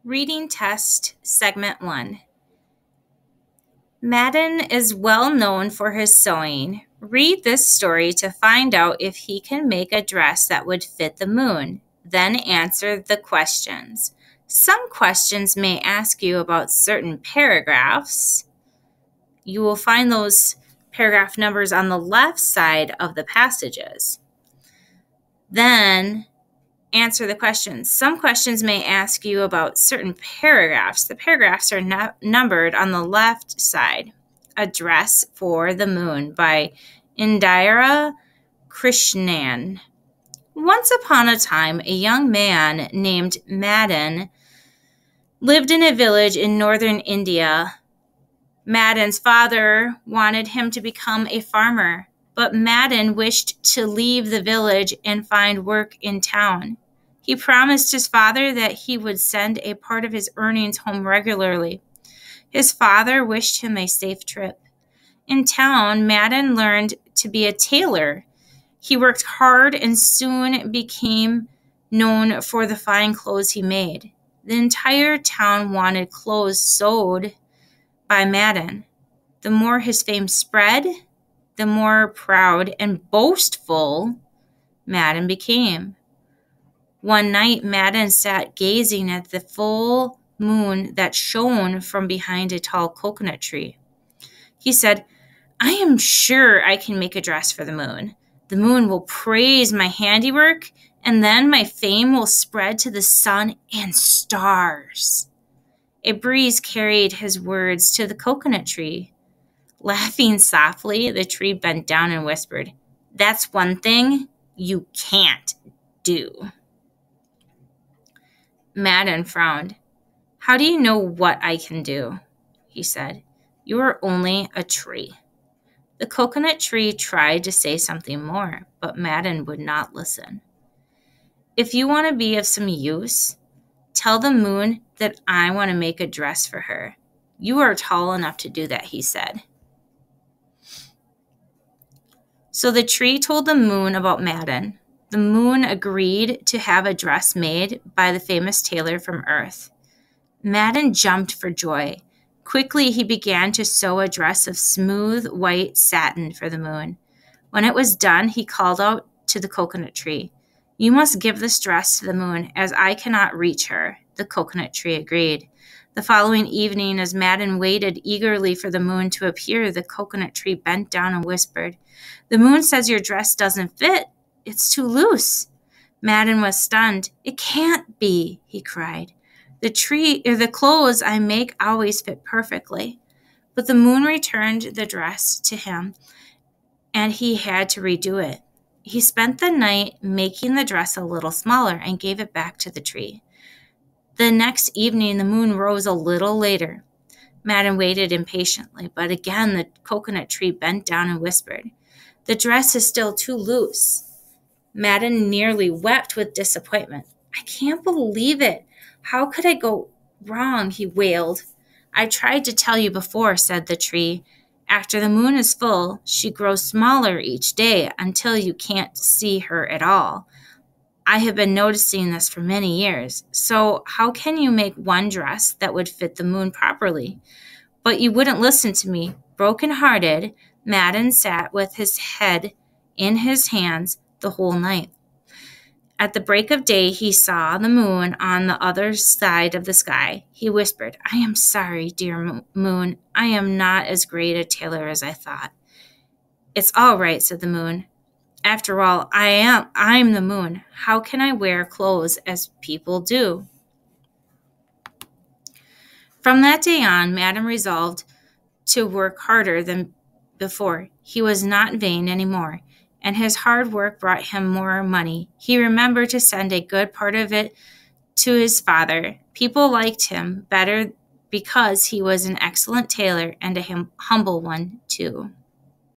Reading Test, Segment 1. Madden is well known for his sewing. Read this story to find out if he can make a dress that would fit the moon. Then answer the questions. Some questions may ask you about certain paragraphs. You will find those paragraph numbers on the left side of the passages. Then answer the questions. Some questions may ask you about certain paragraphs. The paragraphs are numbered on the left side. A Dress for the Moon by Indira Krishnan. Once upon a time, a young man named Madden lived in a village in northern India. Madden's father wanted him to become a farmer, but Madden wished to leave the village and find work in town. He promised his father that he would send a part of his earnings home regularly. His father wished him a safe trip. In town, Madden learned to be a tailor. He worked hard and soon became known for the fine clothes he made. The entire town wanted clothes sewed by Madden. The more his fame spread, the more proud and boastful Madden became. One night, Madden sat gazing at the full moon that shone from behind a tall coconut tree. He said, "I am sure I can make a dress for the moon. The moon will praise my handiwork, and then my fame will spread to the sun and stars." A breeze carried his words to the coconut tree. Laughing softly, the tree bent down and whispered, "That's one thing you can't do." Madden frowned. "How do you know what I can do?" he said. "You are only a tree." The coconut tree tried to say something more, but Madden would not listen. "If you want to be of some use, tell the moon that I want to make a dress for her. You are tall enough to do that," he said. So the tree told the moon about Madden. The moon agreed to have a dress made by the famous tailor from Earth. Madden jumped for joy. Quickly, he began to sew a dress of smooth white satin for the moon. When it was done, he called out to the coconut tree, "You must give this dress to the moon, as I cannot reach her." The coconut tree agreed. The following evening, as Madden waited eagerly for the moon to appear, the coconut tree bent down and whispered, "The moon says your dress doesn't fit. It's too loose." Madden was stunned. "It can't be," he cried. The clothes I make always fit perfectly." But the moon returned the dress to him, and he had to redo it. He spent the night making the dress a little smaller and gave it back to the tree. The next evening, the moon rose a little later. Madden waited impatiently, but again the coconut tree bent down and whispered, "The dress is still too loose." Madden nearly wept with disappointment. "I can't believe it. How could I go wrong?" he wailed. "I tried to tell you before," said the tree. "After the moon is full, she grows smaller each day until you can't see her at all. I have been noticing this for many years. So how can you make one dress that would fit the moon properly?" But you wouldn't listen to me. Broken-hearted, Madden sat with his head in his hands the whole night. At the break of day, he saw the moon on the other side of the sky. He whispered, "I am sorry, dear moon. I am not as great a tailor as I thought." "It's all right," said the moon. "After all, I'm the moon. How can I wear clothes as people do?" From that day on, Madden resolved to work harder than before. He was not vain anymore, and his hard work brought him more money. He remembered to send a good part of it to his father. People liked him better because he was an excellent tailor and a humble one, too.